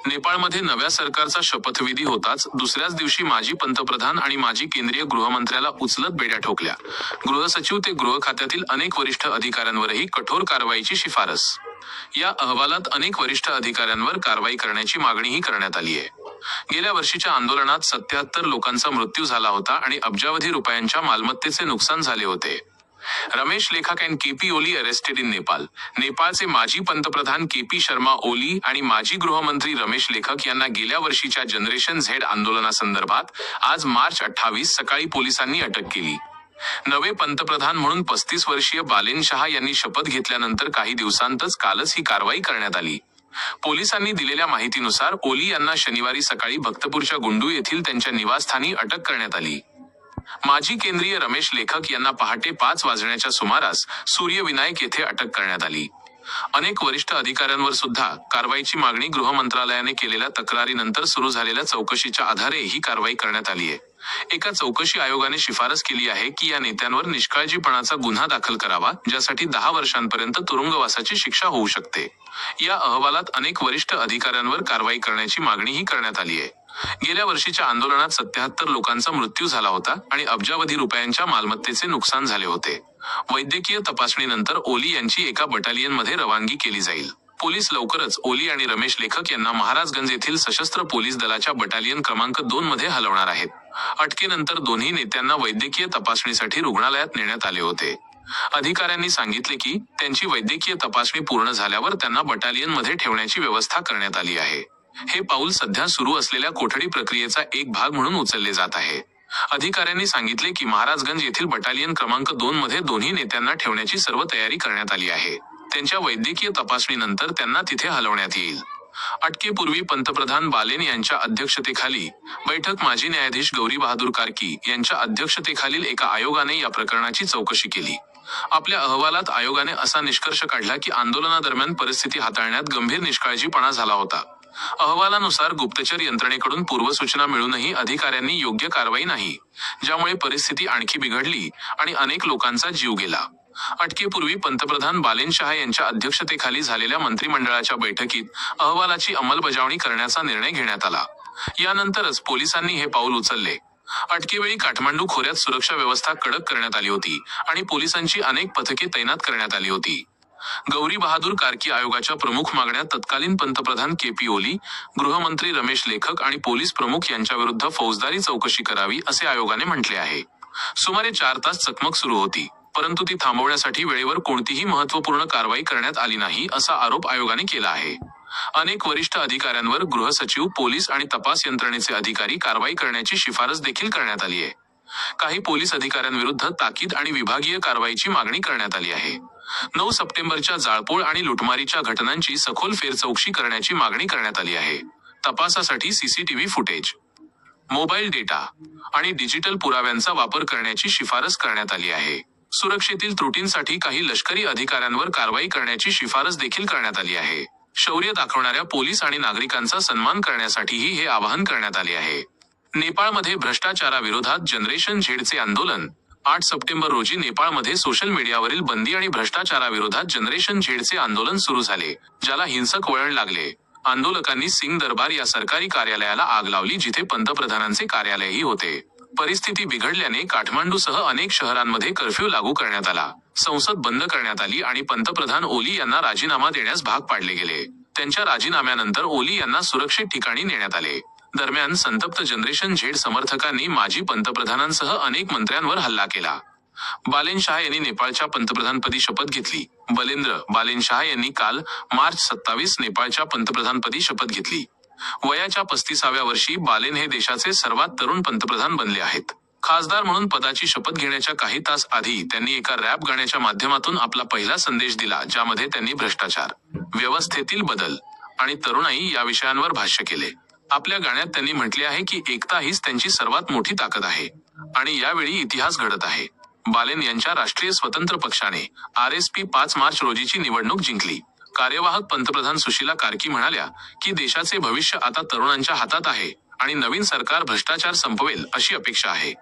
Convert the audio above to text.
नेपाळमध्ये नव्या सरकारचा शपथविधी होताच दुसऱ्याच दिवशी माजी पंतप्रधान आणि माजी केंद्रीय गृहमंत्र्याला उचलत बेड्या ठोकल्या. गृहसचिव ते गृह खात्यातील अनेक वरिष्ठ अधिकाऱ्यांवरही कठोर कारवाईची शिफारस. या अहवालात अनेक वरिष्ठ अधिकाऱ्यांवर कारवाई करण्याची मागणीही करण्यात आली आहे. गेल्या वर्षीच्या आंदोलनात 77 लोकांचा मृत्यू झाला होता आणि अब्जावधी रुपयांच्या मालमत्तेचे नुकसान झाले होते. Ramesh Lekhak and KP Oli arrested in Nepal. नेपाळचे माजी पंतप्रधान केपी शर्मा ओली आणि माजी गृहमंत्री रमेश लेखक यांना गेल्या वर्षीच्या जनरेशन झेड आंदोलनासंदर्भात आज मार्च 28 सकाळी पोलिसांनी अटक केली. नवे पंतप्रधान म्हणून 35 वर्षीय बालेन शाह यांनी शपथ घेतल्यानंतर काही दिवसांतच कालच ही कारवाई करण्यात आली. पोलिसांनी दिलेल्या माहितीनुसार ओली यांना शनिवारी सकाळी भक्तपूरच्या गुंडू येथील त्यांच्या निवासस्थानी अटक करण्यात आली. माजी केंद्रीय रमेश लेखक यांना पहाटे 5 वाजण्याच्या सुमारास सूर्यविनायक येथे अटक करण्यात आली. अनेक वरिष्ठ अधिकाऱ्यांवर सुद्धा कारवाईची मागणी गृह मंत्रालयाने केलेल्या तक्रारीनंतर सुरू झालेल्या चौकशीच्या आधारे ही कारवाई करण्यात आली आहे. एका चौकशी आयोगाने शिफारस केली आहे की या नेत्यांवर निष्काळजीपणाचा गुन्हा दाखल करावा, ज्यासाठी 10 वर्षांपर्यंत तुरुंगवासाची शिक्षा होऊ शकते. या अहवालात अनेक वरिष्ठ अधिकाऱ्यांवर कारवाई करण्याची मागणीही करण्यात आली आहे. गेल्या वर्षीच्या आंदोलनात 77 लोकांचा मृत्यू झाला होता आणि अब्जावधी रुपयांच्या मालमत्तेचे नुकसान झाले होते. वैद्यकीय तपासणीनंतर ओली यांची एका बटालियनमध्ये रवानगी केली जाईल. पोलीस लवकरच ओली आणि रमेश लेखक यांना महाराजगंज येथील सशस्त्र पोलीस दलाच्या बटालियन क्रमांक 2 मध्ये हलवणार आहेत. अटकेनंतर दोन्ही नेत्यांना वैद्यकीय तपासणीसाठी रुग्णालयात नेण्यात आले होते. अधिकाऱ्यांनी सांगितले की त्यांची वैद्यकीय तपासणी पूर्ण झाल्यावर त्यांना बटालियनमध्ये ठेवण्याची व्यवस्था करण्यात आली आहे. हे पाऊल सध्या सुरू असलेल्या कोठडी प्रक्रियेचा एक भाग म्हणून उचलले जात आहे. अधिकाऱ्यांनी सांगितले की महाराजगंज येथील बटालियन क्रमांक 2 मध्ये दोन्ही नेत्यांना ठेवण्याची सर्व तयारी करण्यात आली आहे. त्यांच्या वैद्यकीय तपासणीनंतर त्यांना तिथे हलवण्यात येईल. अटकेपूर्वी पंतप्रधान बालेन यांच्या अध्यक्षतेखाली बैठक माजी न्यायाधीश गौरी बहादूर कार्की यांच्या अध्यक्षतेखालील एका आयोगाने या प्रकरणाची चौकशी केली. आपल्या अहवालात आयोगाने असा निष्कर्ष काढला की आंदोलनादरम्यान परिस्थिती हाताळण्यात गंभीर निष्काळजीपणा झाला होता. अहवालानुसार गुप्तचर यंत्रणेकडून पूर्वसूचना मिळूनही अधिकाऱ्यांनी योग्य कारवाई नाही, ज्यामुळे परिस्थिती आणखी बिघडली आणि अनेक लोकांचा जीव गेला. अटकेपूर्वी पंतप्रधान बालेन शाह यांच्या अध्यक्षतेखाली झालेल्या मंत्रिमंडळाच्या बैठकीत अहवालाची अंमलबजावणी करण्याचा निर्णय घेण्यात आला. यानंतरच पोलिसांनी हे पाऊल उचलले. अटकेवेळी काठमांडू खोऱ्यात सुरक्षा व्यवस्था कडक करण्यात आली होती आणि पोलिसांची अनेक पथके तैनात करण्यात आली होती. गौरी बहादूर कार्की आयोगाच्या प्रमुख मागण्या तत्कालीन पंतप्रधान केपी ओली, गृहमंत्री रमेश लेखक आणि पोलीस प्रमुख यांच्याविरुद्ध फौजदारी चौकशी करावी असे आयोगाने म्हटले आहे. सुमारे 4 तास चकमक सुरू होती, परंतु ती थांबवण्यासाठी वेळेवर कोणतीही महत्त्वपूर्ण कारवाई करण्यात आली नाही असा आरोप आयोगाने केला आहे. अनेक वरिष्ठ अधिकाऱ्यांवर गृहसचिव, पोलीस आणि तपास यंत्रणेचे अधिकारी कारवाई करण्याची शिफारस देखील करण्यात आली आहे. काही पोलीस अधिकाऱ्यांविरुद्ध ताकीद आणि विभागीय कारवाईची मागणी करण्यात आली आहे. 9 सप्टेंबरच्या जाळपोळ आणि लुटमारीच्या घटनांची सखोल फेरचौकशी करण्याची मागणी करण्यात आली आहे. तपासासाठी सीसीटीव्ही फुटेज, मोबाईल डेटा आणि डिजिटल पुराव्यांचा वापर करण्याची शिफारस करण्यात आली आहे. सुरक्षेतील त्रुटींसाठी काही लष्करी अधिकाऱ्यांवर कारवाई करण्याची शिफारस देखील करण्यात आली आहे. शौर्य दाखवणाऱ्या पोलीस आणि नागरिकांचा सन्मान करण्यासाठीही हे आवाहन करण्यात आले आहे. नेपाळमध्ये भ्रष्टाचाराविरोधात जनरेशन झेडचे आंदोलन. 8 सप्टेंबर रोजी नेपाळमध्ये सोशल मीडियावरील बंदी आणि भ्रष्टाचाराविरोधात जनरेशन झेडचे आंदोलन सुरू झाले, ज्याला हिंसक वळण लागले. आंदोलकांनी सिंग दरबार या सरकारी कार्यालयाला आग लावली, जिथे पंतप्रधानांचे कार्यालयही होते. परिस्थिती बिघडल्याने काठमांडूसह अनेक शहरांमध्ये कर्फ्यू लागू करण्यात आला. संसद बंद करण्यात आली आणि पंतप्रधान ओली यांना राजीनामा देण्यास भाग पाडले गेले. त्यांच्या राजीनाम्यानंतर ओली यांना सुरक्षित ठिकाणी नेण्यात आले. दरम्यान संतप्त जनरेशन झेड समर्थकांनी माजी पंतप्रधानांसह अनेक मंत्र्यांवर हल्ला केला. बालेन शाह यांनी नेपाळच्या पंतप्रधानपदी शपथ घेतली. बलेंद्र बालेन शाह यांनी काल मार्च 27 नेपाळच्या पंतप्रधानपदी शपथ घेतली. वयाच्या 35व्या वर्षी बालेन हे देशाचे सर्वात तरुण पंतप्रधान बनले आहेत. खासदार म्हणून पदाची शपथ घेण्याच्या काही तास आधी त्यांनी एका रॅप गाण्याच्या माध्यमातून आपला पहिला संदेश दिला, ज्यामध्ये त्यांनी भ्रष्टाचार, व्यवस्थेतील बदल आणि तरुणाई या विषयांवर भाष्य केले. आपल्या गाण्यात त्यांनी म्हटले आहे की एकता हीच त्यांची सर्वात मोठी ताकद आहे आणि यावेळी इतिहास घडत आहे. बालेन यांच्या राष्ट्रीय स्वतंत्र पक्षाने RSP 5 मार्च रोजीची निवडणूक जिंकली. कार्यवाहक पंतप्रधान सुशीला कार्की म्हणाल्या की देशाचे भविष्य आता तरुणांच्या हातात आहे आणि नवीन सरकार भ्रष्टाचार संपवेल अशी अपेक्षा आहे.